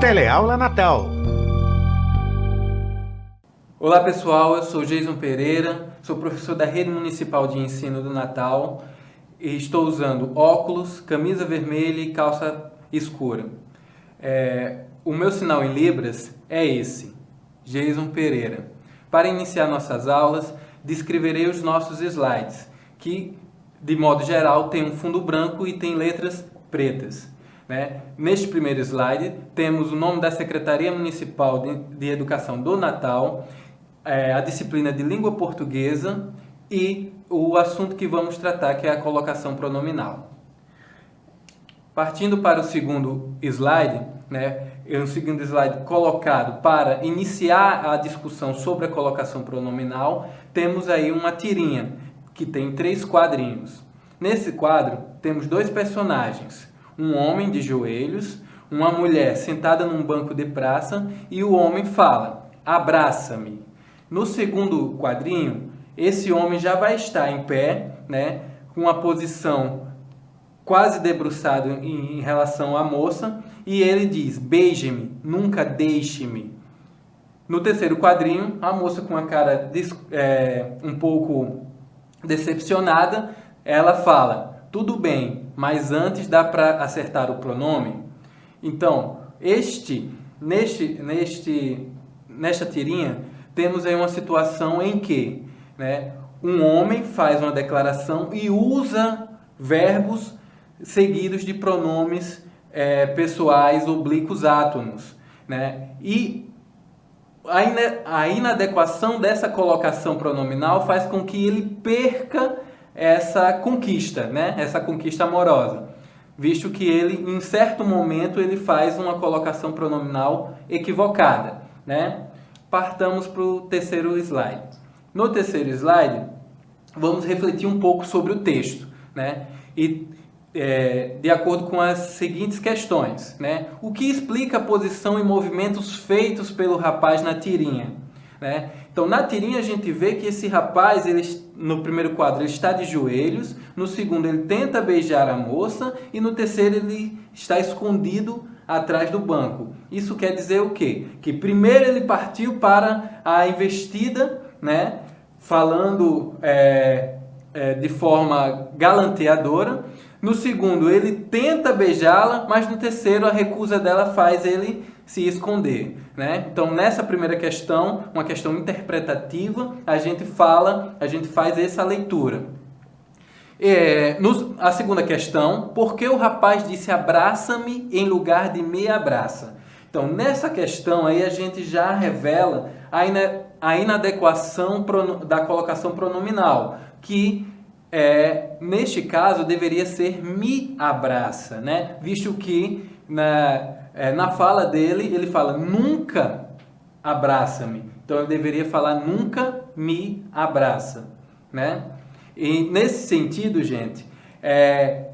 Teleaula Natal. Olá pessoal, eu sou Jason Pereira, sou professor da Rede Municipal de Ensino do Natal e estou usando óculos, camisa vermelha e calça escura. O meu sinal em Libras é esse, Jason Pereira. Para iniciar nossas aulas, descreverei os nossos slides, que de modo geral tem um fundo branco e tem letras pretas. Neste primeiro slide temos o nome da Secretaria Municipal de Educação do Natal, a disciplina de língua portuguesa e o assunto que vamos tratar, que é a colocação pronominal. Partindo para o segundo slide, um segundo slide colocado para iniciar a discussão sobre a colocação pronominal, temos aí uma tirinha que tem 3 quadrinhos. Nesse quadro temos 2 personagens, um homem de joelhos, uma mulher sentada num banco de praça e o homem fala, abraça-me. No segundo quadrinho, esse homem já vai estar em pé, com uma posição quase debruçado em relação à moça, e ele diz, beije-me, nunca deixe-me. No terceiro quadrinho, a moça com a cara um pouco decepcionada, ela fala, tudo bem, mas antes dá para acertar o pronome? Então, nesta tirinha, temos aí uma situação em que um homem faz uma declaração e usa verbos seguidos de pronomes pessoais oblíquos átonos. E a inadequação dessa colocação pronominal faz com que ele perca essa conquista, essa conquista amorosa, visto que ele, em certo momento, ele faz uma colocação pronominal equivocada. Partamos para o terceiro slide. No terceiro slide, vamos refletir um pouco sobre o texto, de acordo com as seguintes questões. O que explica a posição e movimentos feitos pelo rapaz na tirinha? Então, na tirinha a gente vê que esse rapaz, no primeiro quadro, ele está de joelhos, no segundo ele tenta beijar a moça e no terceiro ele está escondido atrás do banco. Isso quer dizer o quê? Que primeiro ele partiu para a investida, falando de forma galanteadora. No segundo ele tenta beijá-la, mas no terceiro a recusa dela faz ele se esconder. Então nessa primeira questão, uma questão interpretativa, a gente faz essa leitura. A segunda questão, por que o rapaz disse abraça-me em lugar de me abraça? Então, nessa questão aí a gente já revela a inadequação da colocação pronominal, que neste caso deveria ser me abraça, visto que na fala dele, ele fala nunca abraça-me. Então, ele deveria falar nunca me abraça, E nesse sentido, gente,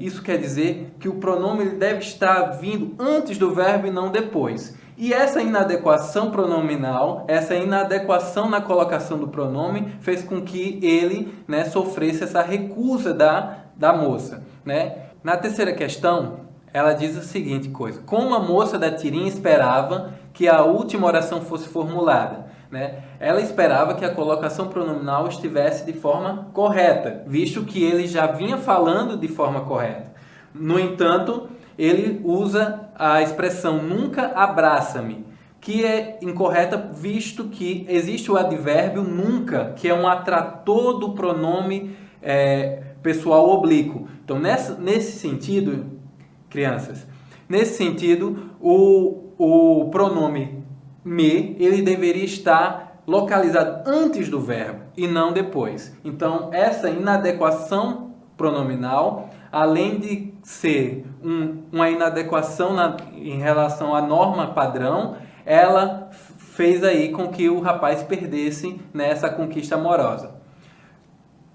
isso quer dizer que o pronome ele deve estar vindo antes do verbo e não depois. E essa inadequação pronominal, essa inadequação na colocação do pronome, fez com que ele sofresse essa recusa da moça. Na terceira questão, ela diz a seguinte coisa, como a moça da tirinha esperava que a última oração fosse formulada? Ela esperava que a colocação pronominal estivesse de forma correta, visto que ele já vinha falando de forma correta. No entanto, ele usa a expressão nunca abraça-me, que é incorreta, visto que existe o advérbio nunca, que é um atrator do pronome pessoal oblíquo. Então, nesse sentido, crianças, o pronome me, ele deveria estar localizado antes do verbo e não depois. Então, essa inadequação pronominal, além de ser uma inadequação em relação à norma padrão, ela fez aí com que o rapaz perdesse nessa conquista amorosa.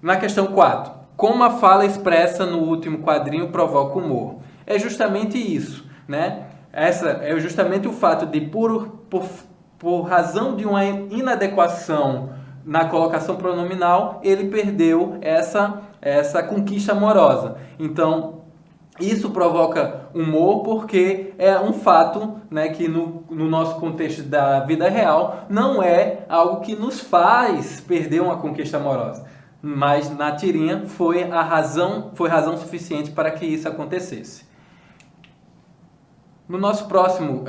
Na questão 4, como a fala expressa no último quadrinho provoca humor? É justamente isso, Essa é justamente o fato de, por razão de uma inadequação na colocação pronominal, ele perdeu essa conquista amorosa. Então, Isso provoca humor porque é um fato, né, que no nosso contexto da vida real não é algo que nos faz perder uma conquista amorosa. Mas na tirinha foi razão suficiente para que isso acontecesse. No nosso próximo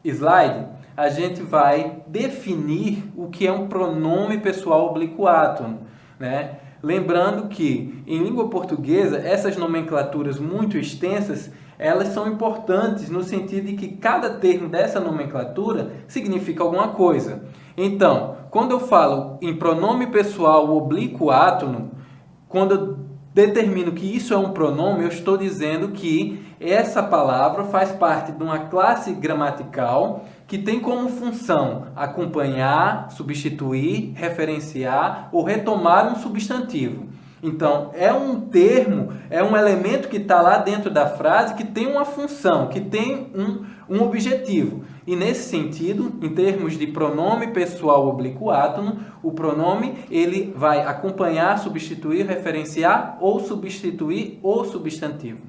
slide, a gente vai definir o que é um pronome pessoal oblíquo átono, né? Lembrando que, em língua portuguesa, essas nomenclaturas muito extensas, elas são importantes no sentido de que cada termo dessa nomenclatura significa alguma coisa. Então, quando eu falo em pronome pessoal oblíquo átono, quando eu determino que isso é um pronome, eu estou dizendo que essa palavra faz parte de uma classe gramatical que tem como função acompanhar, substituir, referenciar ou retomar um substantivo. Então, é um termo, é um elemento que está lá dentro da frase que tem uma função, que tem um objetivo. E nesse sentido, em termos de pronome pessoal oblíquo átono, o pronome ele vai acompanhar, substituir, referenciar ou substituir o substantivo.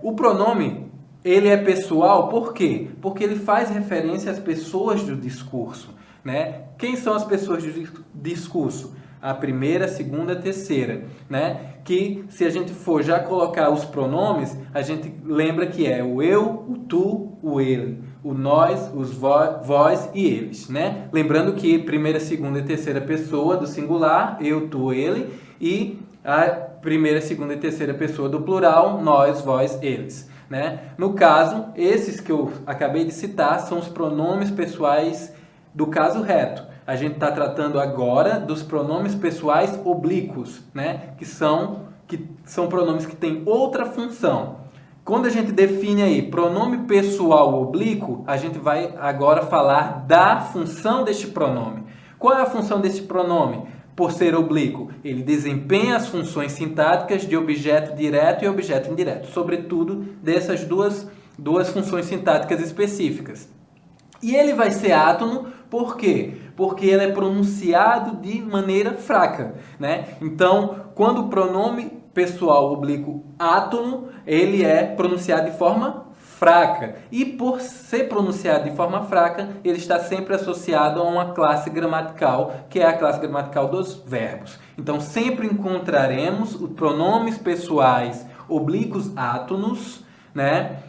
O pronome ele é pessoal por quê? Porque ele faz referência às pessoas do discurso, né? Quem são as pessoas do discurso? A primeira, a segunda, a terceira, né? Que se a gente for já colocar os pronomes, a gente lembra que é o eu, o tu, o ele, o nós, os vós e eles, né? Lembrando que primeira, segunda e terceira pessoa do singular, eu, tu, ele, e a primeira, segunda e terceira pessoa do plural, nós, vós, eles, né? No caso, esses que eu acabei de citar são os pronomes pessoais do caso reto. A gente está tratando agora dos pronomes pessoais oblíquos, né? Que são pronomes que têm outra função. Quando a gente define aí pronome pessoal oblíquo, a gente vai agora falar da função deste pronome. Qual é a função deste pronome? Por ser oblíquo, ele desempenha as funções sintáticas de objeto direto e objeto indireto, sobretudo dessas duas funções sintáticas específicas. E ele vai ser átono, por quê? Porque ele é pronunciado de maneira fraca, né? Então, quando o pronome pessoal oblíquo átono, ele é pronunciado de forma fraca. E por ser pronunciado de forma fraca, ele está sempre associado a uma classe gramatical, que é a classe gramatical dos verbos. Então, sempre encontraremos os pronomes pessoais oblíquos átonos, né?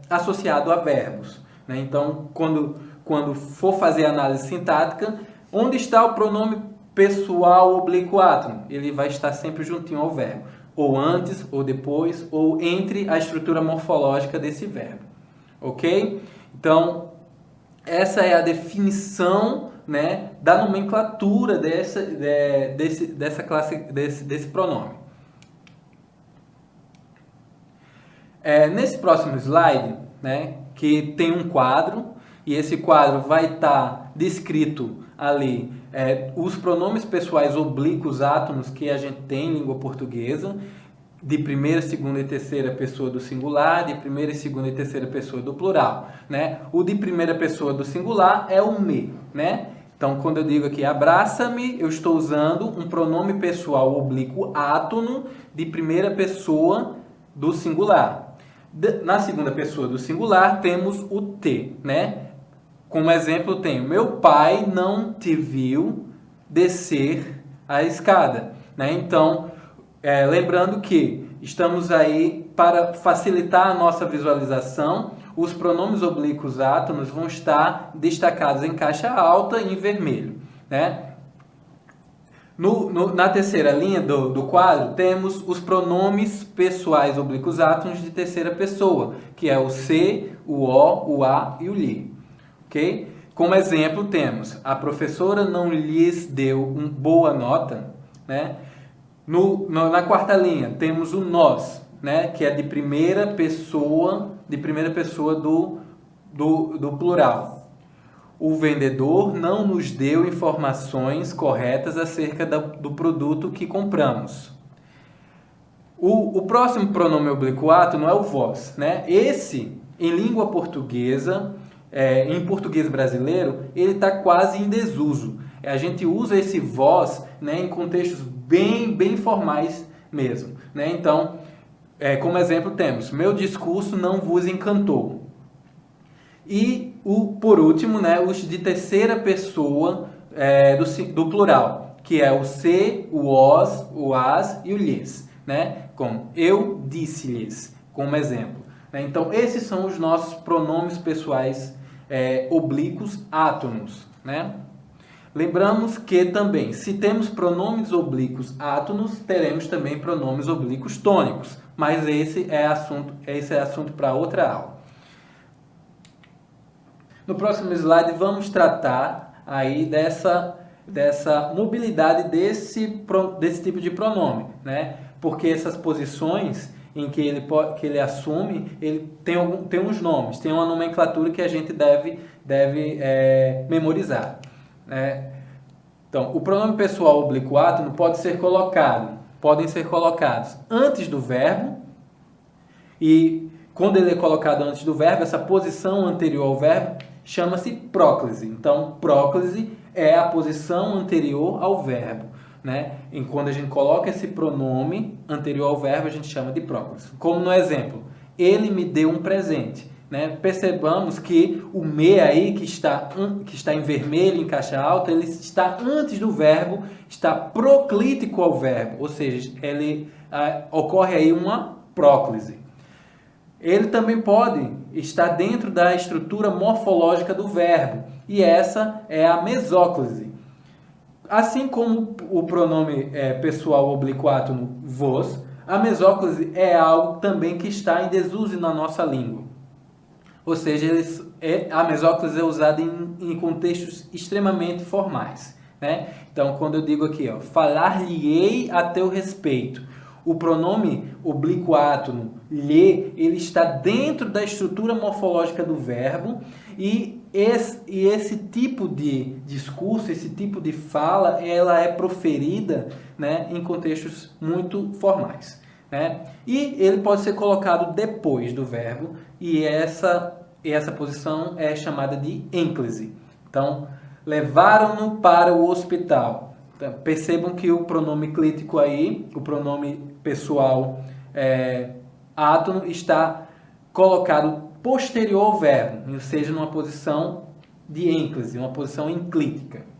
Associado a verbos. Né? Então, quando for fazer análise sintática, onde está o pronome pessoal oblíquo átono? Ele vai estar sempre juntinho ao verbo, ou antes, ou depois, ou entre a estrutura morfológica desse verbo, ok? Então, essa é a definição, né, da nomenclatura dessa classe, desse pronome. Nesse próximo slide, né, que tem um quadro, e esse quadro vai estar descrito ali os pronomes pessoais oblíquos átonos que a gente tem em língua portuguesa, de primeira, segunda e terceira pessoa do singular, de primeira, segunda e terceira pessoa do plural, né? O de primeira pessoa do singular é o me, né? Então, quando eu digo aqui abraça-me, eu estou usando um pronome pessoal oblíquo átono de primeira pessoa do singular. Na segunda pessoa do singular, temos o te, né? Como exemplo, tenho: meu pai não te viu descer a escada, né? Então, lembrando que estamos aí para facilitar a nossa visualização, os pronomes oblíquos átonos vão estar destacados em caixa alta e em vermelho, né? Na terceira linha do quadro, temos os pronomes pessoais oblíquos átonos de terceira pessoa, que é o se, o o, o a e o lhe. Okay? Como exemplo, temos: a professora não lhes deu uma boa nota, né? Na quarta linha, temos o nós, né? Que é de primeira pessoa do plural. O vendedor não nos deu informações corretas acerca do produto que compramos. O próximo pronome oblíquo átono é o vós, né? Esse, em língua portuguesa, em português brasileiro, ele está quase em desuso. A gente usa esse vós, né, em contextos bem formais mesmo. né? Então, como exemplo temos, meu discurso não vos encantou. E, por último, né, os de terceira pessoa do plural, que é o se, o os, o as e o lhes, né? Como eu disse-lhes, como exemplo. Né? Então, esses são os nossos pronomes pessoais oblíquos átonos, né? Lembramos que também, se temos pronomes oblíquos átonos, teremos também pronomes oblíquos tônicos, mas esse é assunto para outra aula. No próximo slide vamos tratar aí dessa mobilidade desse tipo de pronome, né? Porque essas posições em que ele assume, ele tem uns nomes, tem uma nomenclatura que a gente deve memorizar. Então, o pronome pessoal oblíquo átono podem ser colocados antes do verbo, e quando ele é colocado antes do verbo, essa posição anterior ao verbo chama-se próclise. Então, próclise é a posição anterior ao verbo, né? E quando a gente coloca esse pronome anterior ao verbo, a gente chama de próclise. Como no exemplo, ele me deu um presente. Né? Percebamos que o me aí, que está em vermelho, em caixa alta, ele está antes do verbo, está proclítico ao verbo, ou seja, ocorre aí uma próclise. Ele também pode estar dentro da estrutura morfológica do verbo, e essa é a mesóclise. Assim como o pronome pessoal oblíquo átono vos, a mesóclise é algo também que está em desuso na nossa língua. Ou seja, a mesóclise é usada em contextos extremamente formais, né? Então, quando eu digo aqui, falar-lhe-ei a teu respeito, o pronome oblíquo átono, lhe, ele está dentro da estrutura morfológica do verbo, e esse tipo de discurso, esse tipo de fala, ela é proferida, né, em contextos muito formais. Né? E ele pode ser colocado depois do verbo, e essa posição é chamada de ênclise. Então, levaram-no para o hospital. Então, percebam que o pronome clítico aí, o pronome pessoal átono, está colocado posterior ao verbo, ou seja, numa posição de ênclise, uma posição enclítica.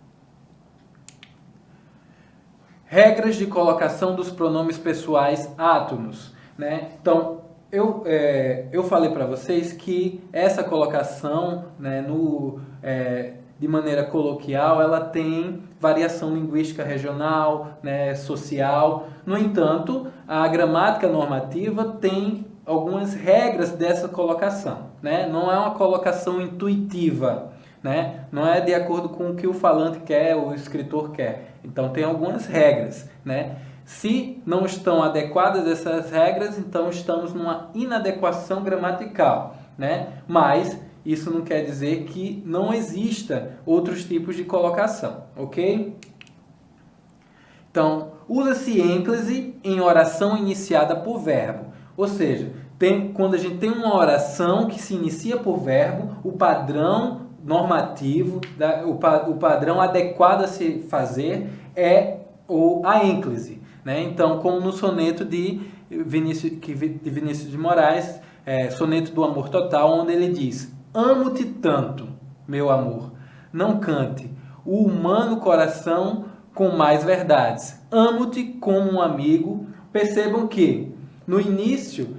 Regras de colocação dos pronomes pessoais átonos, né? Então, eu falei para vocês que essa colocação, né, de maneira coloquial, ela tem variação linguística regional, né, social. No entanto, a gramática normativa tem algumas regras dessa colocação, né? Não é uma colocação intuitiva, né? Não é de acordo com o que o falante quer, o escritor quer. Então, tem algumas regras, né? Se não estão adequadas essas regras, então estamos numa inadequação gramatical, né? Mas isso não quer dizer que não exista outros tipos de colocação, ok? Então, usa-se ênclise em oração iniciada por verbo. Ou seja, quando a gente tem uma oração que se inicia por verbo, o padrão normativo, o padrão adequado a se fazer é a ênclise. Né? Então, como no soneto de Vinícius de Moraes, soneto do amor total, onde ele diz: amo-te tanto, meu amor, não cante o humano coração com mais verdades. Amo-te como um amigo. Percebam que no início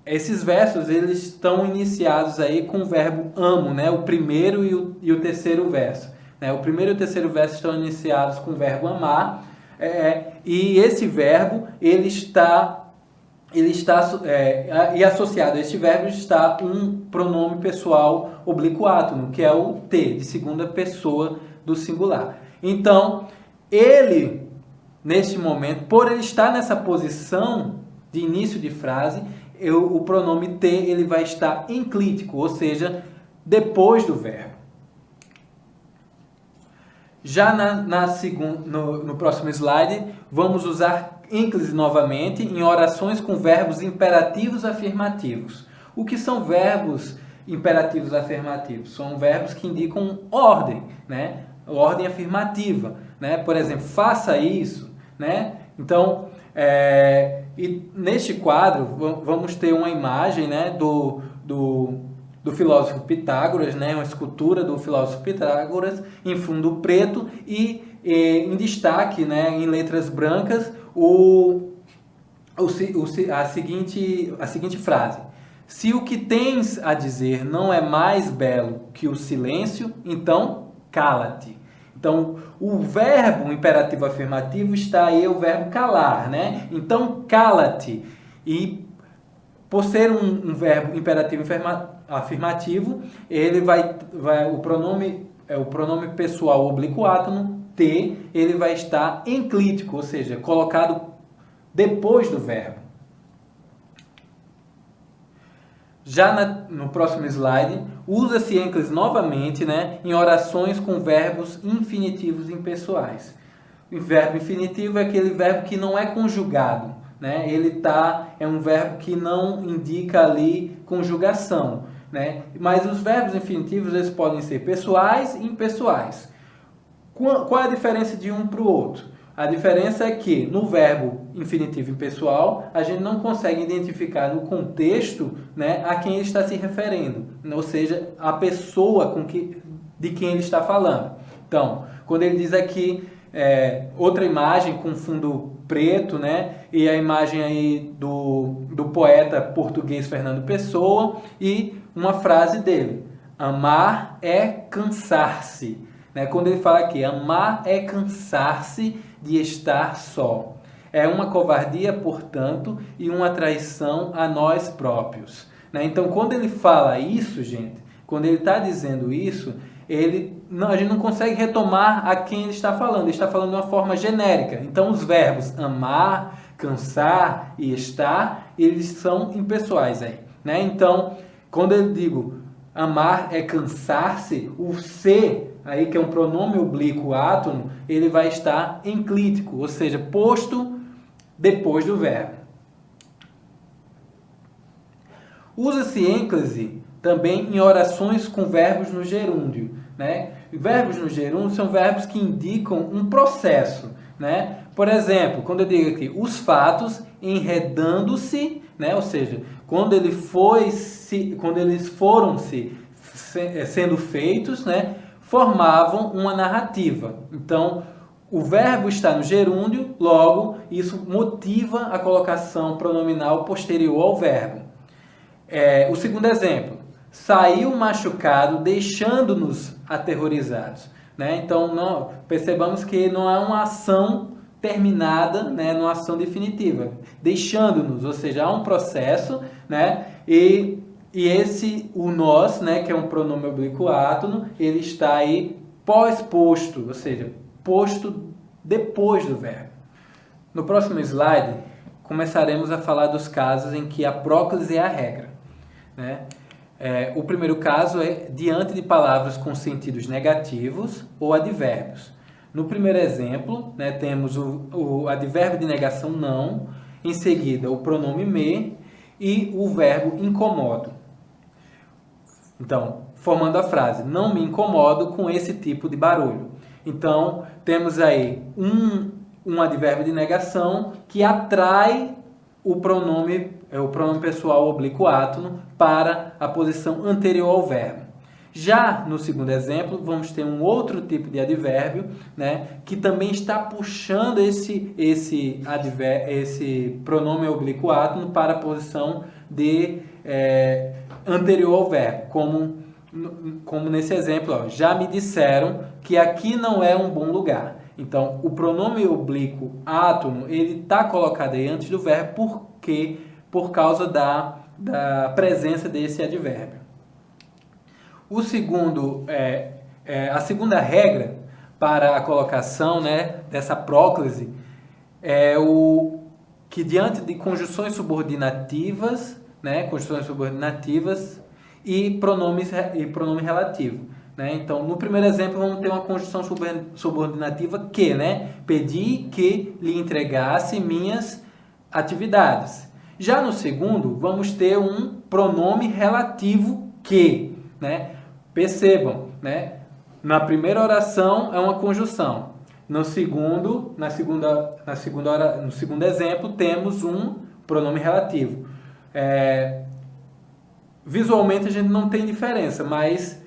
esses versos eles estão iniciados aí com o verbo amo, né? O primeiro e o terceiro verso. Né? O primeiro e o terceiro verso estão iniciados com o verbo amar, e esse verbo ele está e associado a este verbo está um pronome pessoal oblíquo átono, que é o te, de segunda pessoa do singular. Então, ele, neste momento, por ele estar nessa posição de início de frase, o pronome te ele vai estar enclítico, ou seja, depois do verbo. Já no próximo slide, vamos usar ênclise novamente em orações com verbos imperativos afirmativos. O que são verbos imperativos afirmativos? São verbos que indicam ordem, né? Ordem afirmativa, né? Por exemplo, faça isso, né? Então, E neste quadro vamos ter uma imagem, né, do filósofo Pitágoras, né, uma escultura do filósofo Pitágoras em fundo preto e em destaque, né, em letras brancas, a seguinte frase: se o que tens a dizer não é mais belo que o silêncio, então cala-te. Então, o verbo imperativo afirmativo está aí, o verbo calar, né? Então, cala-te. E por ser um verbo imperativo afirmativo, ele o pronome pessoal oblíquo átono, te, ele vai estar enclítico, ou seja, colocado depois do verbo. Já no próximo slide, usa-se ênclise novamente, né, em orações com verbos infinitivos impessoais. O verbo infinitivo é aquele verbo que não é conjugado, né? É um verbo que não indica ali conjugação, né? Mas os verbos infinitivos eles podem ser pessoais e impessoais. Qual é a diferença de um para o outro? A diferença é que no verbo infinitivo impessoal, a gente não consegue identificar no contexto, né, a quem ele está se referindo, ou seja, a pessoa de quem ele está falando. Então, quando ele diz aqui outra imagem com fundo preto, né, e a imagem aí do poeta português Fernando Pessoa e uma frase dele: amar é cansar-se. Quando ele fala aqui, amar é cansar-se de estar só. É uma covardia, portanto, e uma traição a nós próprios. Então, quando ele fala isso, gente, quando ele está dizendo isso, a gente não consegue retomar a quem ele está falando. Ele está falando de uma forma genérica. Então, os verbos amar, cansar e estar, eles são impessoais aí. Então, quando eu digo amar é cansar-se, o se, aí que é um pronome oblíquo átono, ele vai estar enclítico, ou seja, posto depois do verbo. Usa-se ênclise também em orações com verbos no gerúndio, né? Verbos no gerúndio são verbos que indicam um processo, né? Por exemplo, quando eu digo aqui, os fatos enredando-se, né? Ou seja, quando eles foram sendo feitos, né, formavam uma narrativa. Então, o verbo está no gerúndio, logo, isso motiva a colocação pronominal posterior ao verbo. O segundo exemplo: saiu machucado, deixando-nos aterrorizados. Então, percebamos que não é uma ação terminada, né, numa ação definitiva. Deixando-nos, ou seja, há um processo, né, e o nós, né, que é um pronome oblíquo átono, ele está aí pós-posto, ou seja, posto depois do verbo. No próximo slide, começaremos a falar dos casos em que a próclise é a regra, né? O primeiro caso é diante de palavras com sentidos negativos ou advérbios. No primeiro exemplo, né, temos o advérbio de negação não, em seguida o pronome me e o verbo incomodo. Então, formando a frase: não me incomodo com esse tipo de barulho. Então, temos aí um advérbio de negação que atrai o pronome pessoal oblíquo átono para a posição anterior ao verbo. Já no segundo exemplo, vamos ter um outro tipo de advérbio, né, que também está puxando esse pronome oblíquo átono para a posição anterior ao verbo, como nesse exemplo, ó, já me disseram que aqui não é um bom lugar. Então, o pronome oblíquo átono, ele está colocado aí antes do verbo por causa da presença desse advérbio. A segunda regra para a colocação, né, dessa próclise é o que diante de conjunções subordinativas, né, e pronome relativo. Então, no primeiro exemplo, vamos ter uma conjunção subordinativa que, né? Pedi que lhe entregasse minhas atividades. Já no segundo, vamos ter um pronome relativo que, né? Percebam, né? Na primeira oração é uma conjunção. No segundo exemplo, temos um pronome relativo. Visualmente a gente não tem diferença, mas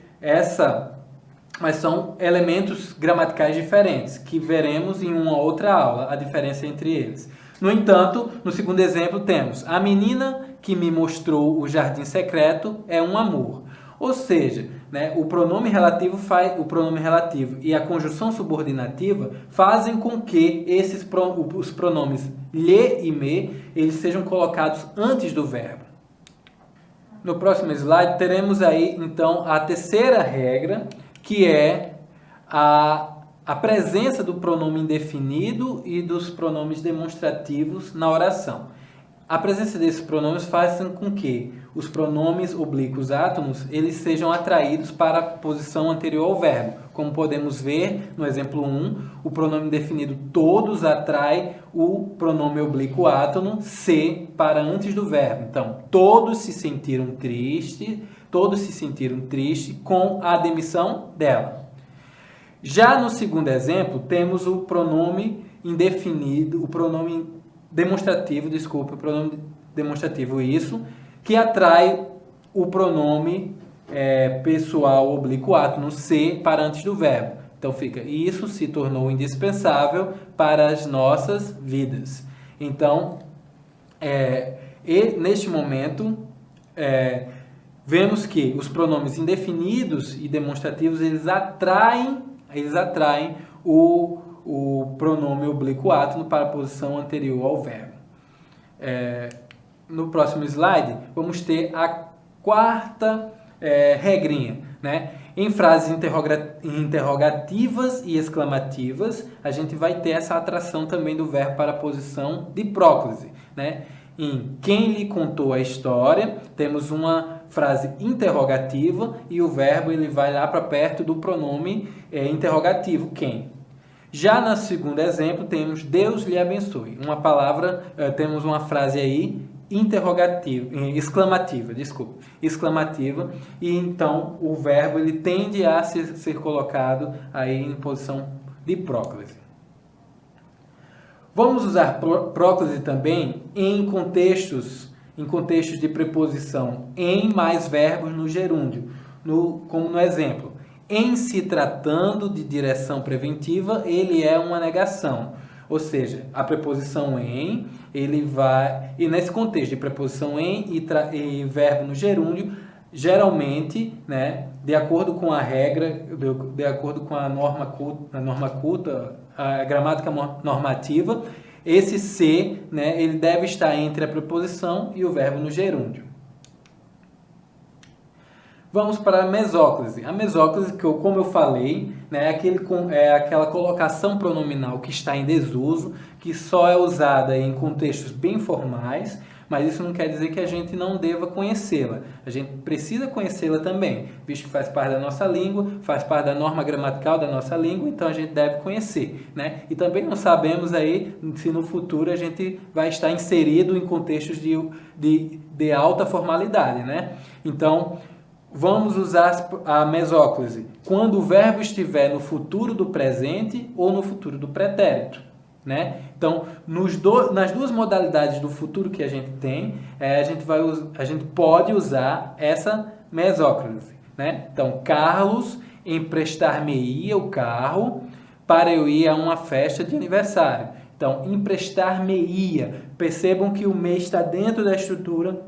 são elementos gramaticais diferentes, que veremos em uma outra aula, a diferença entre eles. No entanto, no segundo exemplo temos: a menina que me mostrou o jardim secreto é um amor. Ou seja, né, o pronome relativo e a conjunção subordinativa fazem com que os pronomes lhe e me eles sejam colocados antes do verbo. No próximo slide teremos aí então a terceira regra, que é a presença do pronome indefinido e dos pronomes demonstrativos na oração. A presença desses pronomes faz com que os pronomes oblíquos átonos eles sejam atraídos para a posição anterior ao verbo. Como podemos ver no exemplo 1, o pronome definido todos atrai o pronome oblíquo átono se para antes do verbo. Então, todos se sentiram tristes com a demissão dela. Já no segundo exemplo, temos o pronome indefinido, o pronome demonstrativo, isso, que atrai o pronome pessoal oblíquo átono se para antes do verbo. Então fica: isso se tornou indispensável para as nossas vidas. Então, neste momento, vemos que os pronomes indefinidos e demonstrativos eles atraem o pronome oblíquo átono para a posição anterior ao verbo. No próximo slide, vamos ter a quarta regrinha, né? Em frases interrogativas e exclamativas, a gente vai ter essa atração também do verbo para a posição de próclise, né? Em quem lhe contou a história, temos uma frase interrogativa e o verbo ele vai lá para perto do pronome interrogativo, quem. Já no segundo exemplo, temos Deus lhe abençoe. Temos uma frase aí exclamativa, e então o verbo ele tende a ser colocado aí em posição de próclise. Vamos usar próclise também em contextos de preposição em mais verbos no gerúndio, como no exemplo: em se tratando de direção preventiva, ele é uma negação. Ou seja, a preposição em, ele vai... E nesse contexto de preposição em e verbo no gerúndio, geralmente, né, de acordo com a regra, de acordo com a norma culta, a gramática normativa, esse se, né, ele deve estar entre a preposição e o verbo no gerúndio. Vamos para a mesóclise. A mesóclise, como eu falei, né, é aquela colocação pronominal que está em desuso, que só é usada em contextos bem formais, mas isso não quer dizer que a gente não deva conhecê-la. A gente precisa conhecê-la também, visto que faz parte da nossa língua, faz parte da norma gramatical da nossa língua, então a gente deve conhecer, né? E também não sabemos aí se no futuro a gente vai estar inserido em contextos de alta formalidade, né? Então, vamos usar a mesóclise quando o verbo estiver no futuro do presente ou no futuro do pretérito, né? Então, nas duas modalidades do futuro que a gente tem, a gente pode usar essa mesóclise, né? Então, Carlos emprestar-me-ia o carro para eu ir a uma festa de aniversário. Então, emprestar-me-ia. Percebam que o me está dentro da estrutura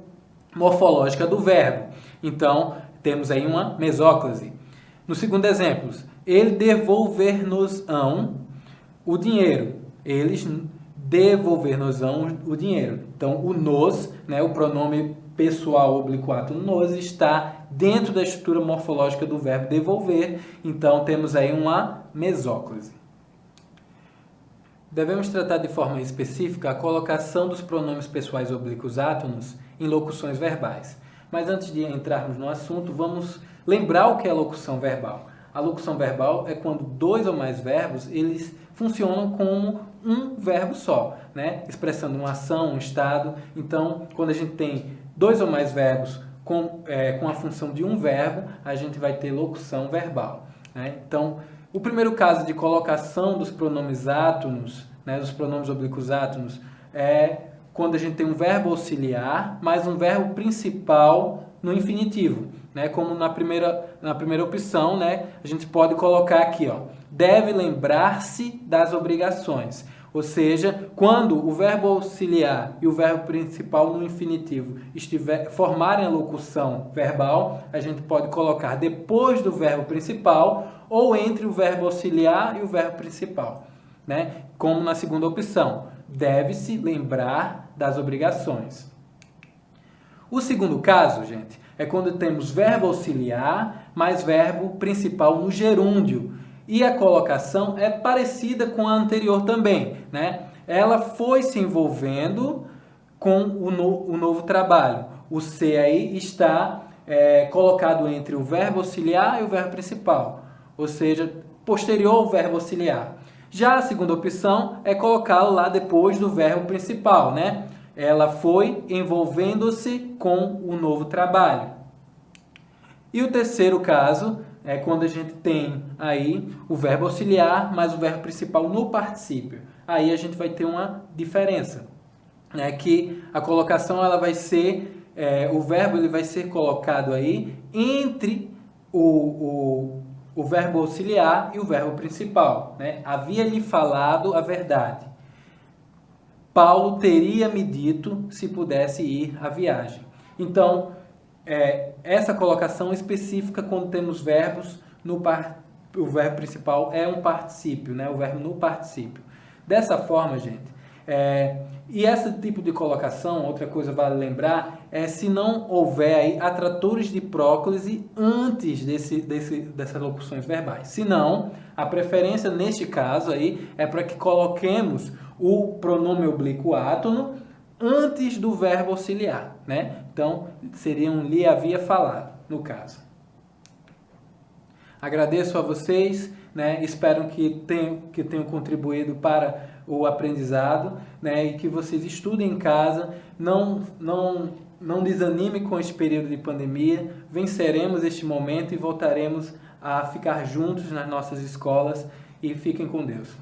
morfológica do verbo. Então, temos aí uma mesóclise. No segundo exemplo, ele devolver-nos-ão o dinheiro. Eles devolver-nos-ão o dinheiro. Então, o nos, né, o pronome pessoal oblíquo átono nos, está dentro da estrutura morfológica do verbo devolver. Então, temos aí uma mesóclise. Devemos tratar de forma específica a colocação dos pronomes pessoais oblíquos átonos em locuções verbais. Mas antes de entrarmos no assunto, vamos lembrar o que é locução verbal. A locução verbal é quando dois ou mais verbos eles funcionam como um verbo só, né? Expressando uma ação, um estado. Então, quando a gente tem dois ou mais verbos com a função de um verbo, a gente vai ter locução verbal, né? Então, O primeiro caso de colocação dos pronomes átonos, né, dos pronomes oblíquos átonos, é quando a gente tem um verbo auxiliar mais um verbo principal no infinitivo, né? Como na primeira opção, né, a gente pode colocar aqui, ó, deve lembrar-se das obrigações. Ou seja, quando o verbo auxiliar e o verbo principal no infinitivo formarem a locução verbal, a gente pode colocar depois do verbo principal ou entre o verbo auxiliar e o verbo principal, né? Como na segunda opção, deve-se lembrar das obrigações. O segundo caso, gente, é quando temos verbo auxiliar mais verbo principal no gerúndio. E a colocação é parecida com a anterior também, né? Ela foi se envolvendo com o novo trabalho. O C aí está colocado entre o verbo auxiliar e o verbo principal, ou seja, posterior ao verbo auxiliar. Já a segunda opção é colocá-lo lá depois do verbo principal, né? Ela foi envolvendo-se com o novo trabalho. E o terceiro caso é quando a gente tem aí o verbo auxiliar mais o verbo principal no particípio. Aí a gente vai ter uma diferença, né? Que a colocação ela vai ser, o verbo ele vai ser colocado aí entre o verbo auxiliar e o verbo principal, né? Havia-lhe falado a verdade. Paulo teria me dito se pudesse ir à viagem. Então, essa colocação específica quando temos verbos o verbo principal é um particípio, né? O verbo no particípio. Dessa forma, gente, e esse tipo de colocação, outra coisa vale lembrar, é se não houver aí atratores de próclise antes dessas locuções verbais. Se não, a preferência neste caso aí é para que coloquemos o pronome oblíquo átono antes do verbo auxiliar, né? Então, seria um lhe havia falado, no caso. Agradeço a vocês, né? Espero que tenham contribuído para o aprendizado, né? E que vocês estudem em casa, não desanime com este período de pandemia, venceremos este momento e voltaremos a ficar juntos nas nossas escolas e fiquem com Deus.